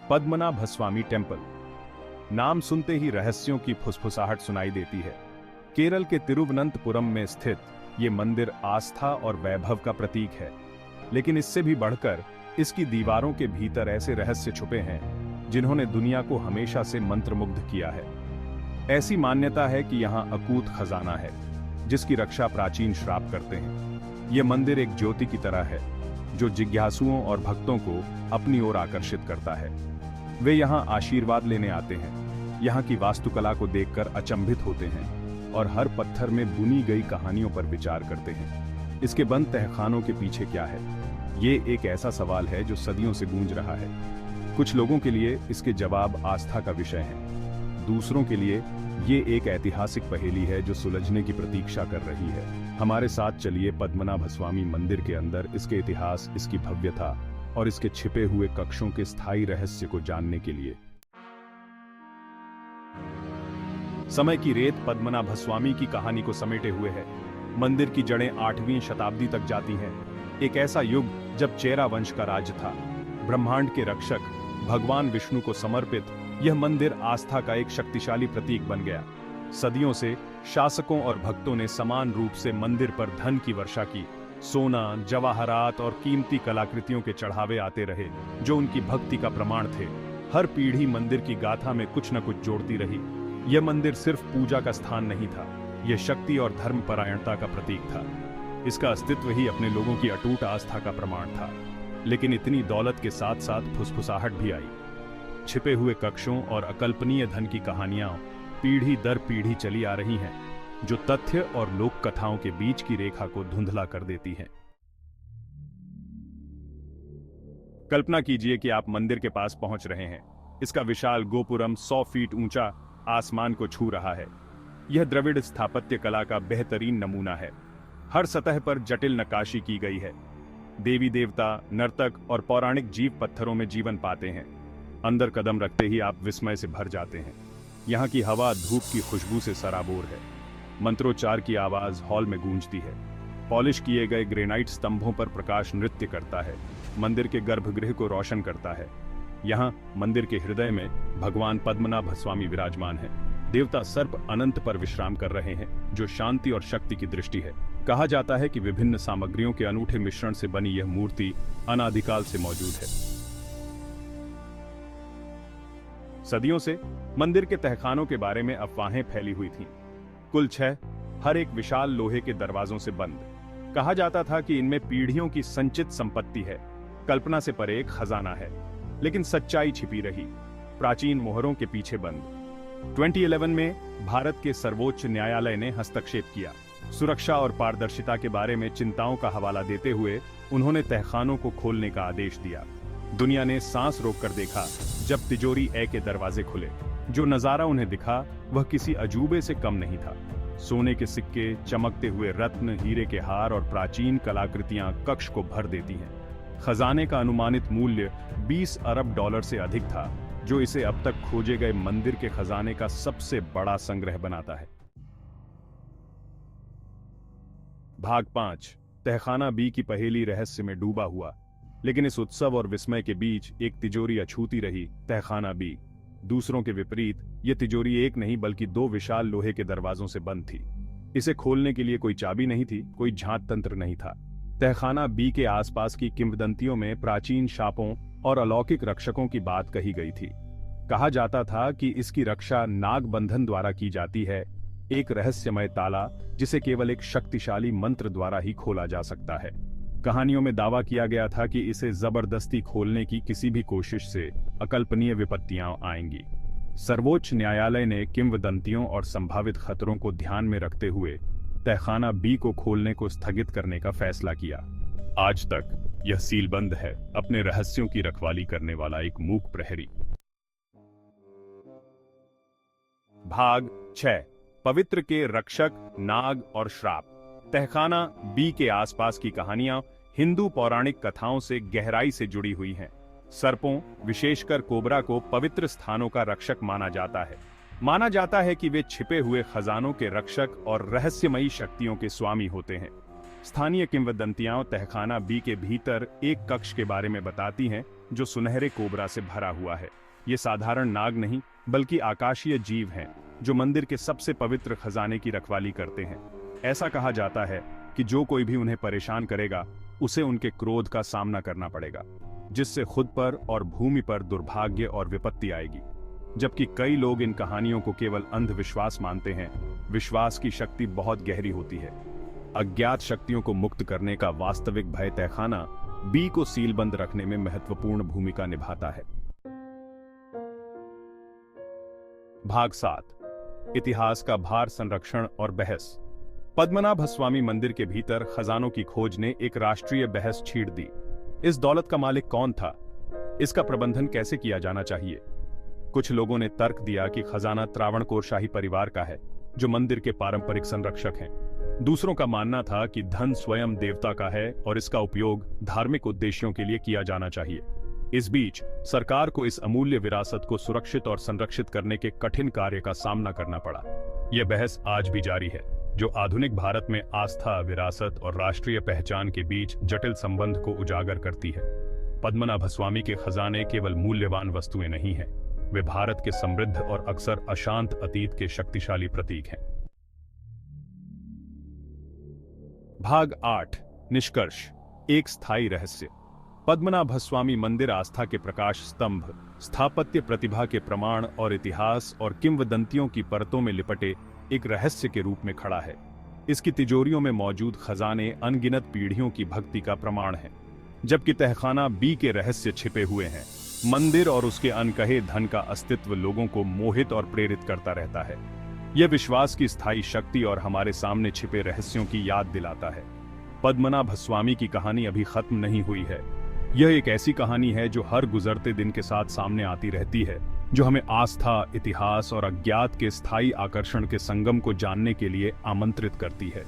Padmanabhaswamy temple. नाम सुनते ही रहस्यों की फुसफुसाहट सुनाई देती है। केरल के तिरुवनंतपुरम में स्थित ये मंदिर आस्था और वैभव का प्रतीक है, लेकिन इससे भी बढ़कर इसकी दीवारों के भीतर ऐसे रहस्य छुपे हैं जिन्होंने दुनिया को हमेशा से मंत्रमुग्ध किया है। ऐसी मान्यता है कि यहाँ अकूत खजाना है जिसकी रक्षा प्राचीन श्राप करते हैं। यह मंदिर एक ज्योति की तरह है जो जिज्ञासुओं और भक्तों को अपनी ओर आकर्षित करता है। वे यहाँ आशीर्वाद लेने आते हैं, यहाँ की वास्तुकला को देखकर अचंभित होते हैं और हर पत्थर में बुनी गई कहानियों पर विचार करते हैं। इसके बंद तहखानों के पीछे क्या है? ये एक ऐसा सवाल है जो सदियों से गूंज रहा है। कुछ लोगों के लिए इसके जवाब आस्था का विषय हैं, दूसरों के लिए ये एक ऐतिहासिक पहेली है जो सुलझने की प्रतीक्षा कर रही है। हमारे साथ चलिए पद्मनाभस्वामी मंदिर के अंदर इसके इतिहास, इसकी भव्यता और इसके छिपे हुए कक्षों के स्थायी रहस्य को जानने के लिए। समय की रेत पद्मनाभस्वामी की कहानी को समेटे हुए है। मंदिर की जड़ें 8वीं शताब्दी तक जाती हैं, एक ऐसा युग जब चेरा वंश का राज था। ब्रह्मांड के रक्षक भगवान विष्णु को समर्पित यह मंदिर आस्था का एक शक्तिशाली प्रतीक बन गया। सदियों से शासकों और भक्तों ने समान रूप से मंदिर पर धन की वर्षा की। सोना, जवाहरात और कीमती कलाकृतियों के चढ़ावे आते रहे जो उनकी भक्ति का प्रमाण थे। हर पीढ़ी मंदिर की गाथा में कुछ न कुछ जोड़ती रही। यह मंदिर सिर्फ पूजा का स्थान नहीं था, यह शक्ति और धर्मपरायणता का प्रतीक था। इसका अस्तित्व ही अपने लोगों की अटूट आस्था का प्रमाण था। लेकिन इतनी दौलत के साथ साथ फुसफुसाहट भी आई। छिपे हुए कक्षों और अकल्पनीय धन की कहानियां पीढ़ी दर पीढ़ी चली आ रही हैं, जो तथ्य और लोक कथाओं के बीच की रेखा को धुंधला कर देती हैं। कल्पना कीजिए कि आप मंदिर के पास पहुंच रहे हैं। इसका विशाल गोपुरम 100 फीट ऊंचा आसमान को छू रहा है। यह द्रविड़ स्थापत्य कला का बेहतरीन नमूना है। हर सतह पर जटिल नक्काशी की गई है। देवी देवता, नर्तक और पौराणिक जीव पत्थरों में जीवन पाते हैं। अंदर कदम रखते ही आप विस्मय से भर जाते हैं। यहाँ की हवा धूप की खुशबू से सराबोर है। मंत्रोच्चार की आवाज हॉल में गूंजती है। पॉलिश किए गए ग्रेनाइट स्तंभों पर प्रकाश नृत्य करता है, मंदिर के गर्भगृह को रोशन करता है। यहाँ मंदिर के हृदय में भगवान पद्मनाभस्वामी विराजमान हैं। देवता सर्प अनंत पर विश्राम कर रहे हैं, जो शांति और शक्ति की दृष्टि है। कहा जाता है कि विभिन्न सामग्रियों के अनूठे मिश्रण से बनी यह मूर्ति अनादिकाल से मौजूद है। सदियों से मंदिर के तहखानों के बारे में अफवाहें फैली हुई थीं। कुल 6, हर एक विशाल लोहे के दरवाजों से बंद। कहा जाता था कि इनमें पीढ़ियों की संचित संपत्ति है, कल्पना से परे एक खजाना है। लेकिन सच्चाई छिपी रही, प्राचीन मोहरों के पीछे बंद। 2011 में भारत के सर्वोच्च न्यायालय ने हस्तक्षेप किया। सुरक्षा और पारदर्शिता के बारे में चिंताओं का हवाला देते हुए उन्होंने तहखानों को खोलने का आदेश दिया। दुनिया ने सांस रोककर देखा जब तिजोरी ए के दरवाजे खुले। जो नजारा उन्हें दिखा वह किसी अजूबे से कम नहीं था। सोने के सिक्के, चमकते हुए रत्न, हीरे के हार और प्राचीन कलाकृतियां कक्ष को भर देती हैं। खजाने का अनुमानित मूल्य $20 अरब से अधिक था, जो इसे अब तक खोजे गए मंदिर के खजाने का सबसे बड़ा संग्रह बनाता है। भाग 5, तहखाना बी की पहेली रहस्य में डूबा हुआ। लेकिन इस उत्सव और विस्मय के बीच एक तिजोरी अछूती रही, तहखाना बी। दूसरों के विपरीत यह तिजोरी एक नहीं बल्कि 2 विशाल लोहे के दरवाजों से बंद थी। इसे खोलने के लिए कोई चाबी नहीं थी, कोई झांक तंत्र नहीं था। तहखाना बी के आसपास की किंवदंतियों में प्राचीन शापों और अलौकिक रक्षकों की बात कही गई थी। कहा जाता था कि इसकी रक्षा नाग बंधन द्वारा की जाती है, एक रहस्यमय ताला जिसे केवल एक शक्तिशाली मंत्र द्वारा ही खोला जा सकता है। कहानियों में दावा किया गया था कि इसे जबरदस्ती खोलने की किसी भी कोशिश से अकल्पनीय विपत्तियां आएंगी। सर्वोच्च न्यायालय ने किंवदंतियों और संभावित खतरों को ध्यान में रखते हुए तहखाना बी को खोलने को स्थगित करने का फैसला किया। आज तक यह सीलबंद है, अपने रहस्यों की रखवाली करने वाला एक मूक प्रहरी। भाग 6, पवित्र के रक्षक, नाग और श्राप। तहखाना बी के आसपास की कहानियां हिंदू पौराणिक कथाओं से गहराई से जुड़ी हुई हैं। सर्पों, विशेषकर कोबरा को पवित्र स्थानों का रक्षक माना जाता है। माना जाता है कि वे छिपे हुए खजानों के रक्षक और रहस्यमयी शक्तियों के स्वामी होते हैं। स्थानीय किंवदंतियां तहखाना बी के भीतर एक कक्ष के बारे में बताती हैं जो सुनहरे कोबरा से भरा हुआ है। ये साधारण नाग नहीं, बल्कि आकाशीय जीव हैं, जो मंदिर के सबसे पवित्र खजाने की रखवाली करते हैं। ऐसा कहा जाता है कि जो कोई भी उन्हें परेशान करेगा, उसे उनके क्रोध का सामना करना पड़ेगा, जिससे खुद पर और भूमि पर दुर्भाग्य और विपत्ति आएगी। जबकि कई लोग इन कहानियों को केवल अंधविश्वास मानते हैं, विश्वास की शक्ति बहुत गहरी होती है। अज्ञात शक्तियों को मुक्त करने का वास्तविक भय तहखाना बी को सीलबंद रखने में महत्वपूर्ण भूमिका निभाता है। भाग 7, इतिहास का भार, संरक्षण और बहस। पद्मनाभस्वामी मंदिर के भीतर खजानों की खोज ने एक राष्ट्रीय बहस छीड़ दी। इस दौलत का मालिक कौन था? इसका प्रबंधन कैसे किया जाना चाहिए? कुछ लोगों ने तर्क दिया कि खजाना त्रावणकोर शाही परिवार का है, जो मंदिर के पारंपरिक संरक्षक हैं। दूसरों का मानना था कि धन स्वयं देवता का है और इसका उपयोग धार्मिक उद्देश्यों के लिए किया जाना चाहिए। इस बीच सरकार को इस अमूल्य विरासत को सुरक्षित और संरक्षित करने के कठिन कार्य का सामना करना पड़ा। यह बहस आज भी जारी है, जो आधुनिक भारत में आस्था, विरासत और राष्ट्रीय पहचान के बीच जटिल संबंध को उजागर करती है। पद्मनाभस्वामी के खजाने केवल मूल्यवान वस्तुएं नहीं हैं, वे भारत के समृद्ध और अक्सर अशांत अतीत के शक्तिशाली प्रतीक हैं। भाग 8, निष्कर्ष, एक स्थायी रहस्य। पद्मनाभस्वामी मंदिर आस्था के प्रकाश स्तंभ, स्थापत्य प्रतिभा के प्रमाण और इतिहास और किंवदंतियों की परतों में लिपटे एक रहस्य के रूप में खड़ा है। इसकी तिजोरियों में मौजूद खजाने अनगिनत पीढ़ियों की भक्ति का प्रमाण है, जबकि तहखाना बी के रहस्य छिपे हुए हैं। मंदिर और उसके अनकहे धन का अस्तित्व लोगों को मोहित और प्रेरित करता रहता है। यह विश्वास की स्थायी शक्ति और हमारे सामने छिपे रहस्यों की याद दिलाता है। पद्मनाभस्वामी की कहानी अभी खत्म नहीं हुई है। यह एक ऐसी कहानी है जो हर गुजरते दिन के साथ सामने आती रहती है, जो हमें आस्था, इतिहास और अज्ञात के स्थायी आकर्षण के संगम को जानने के लिए आमंत्रित करती है।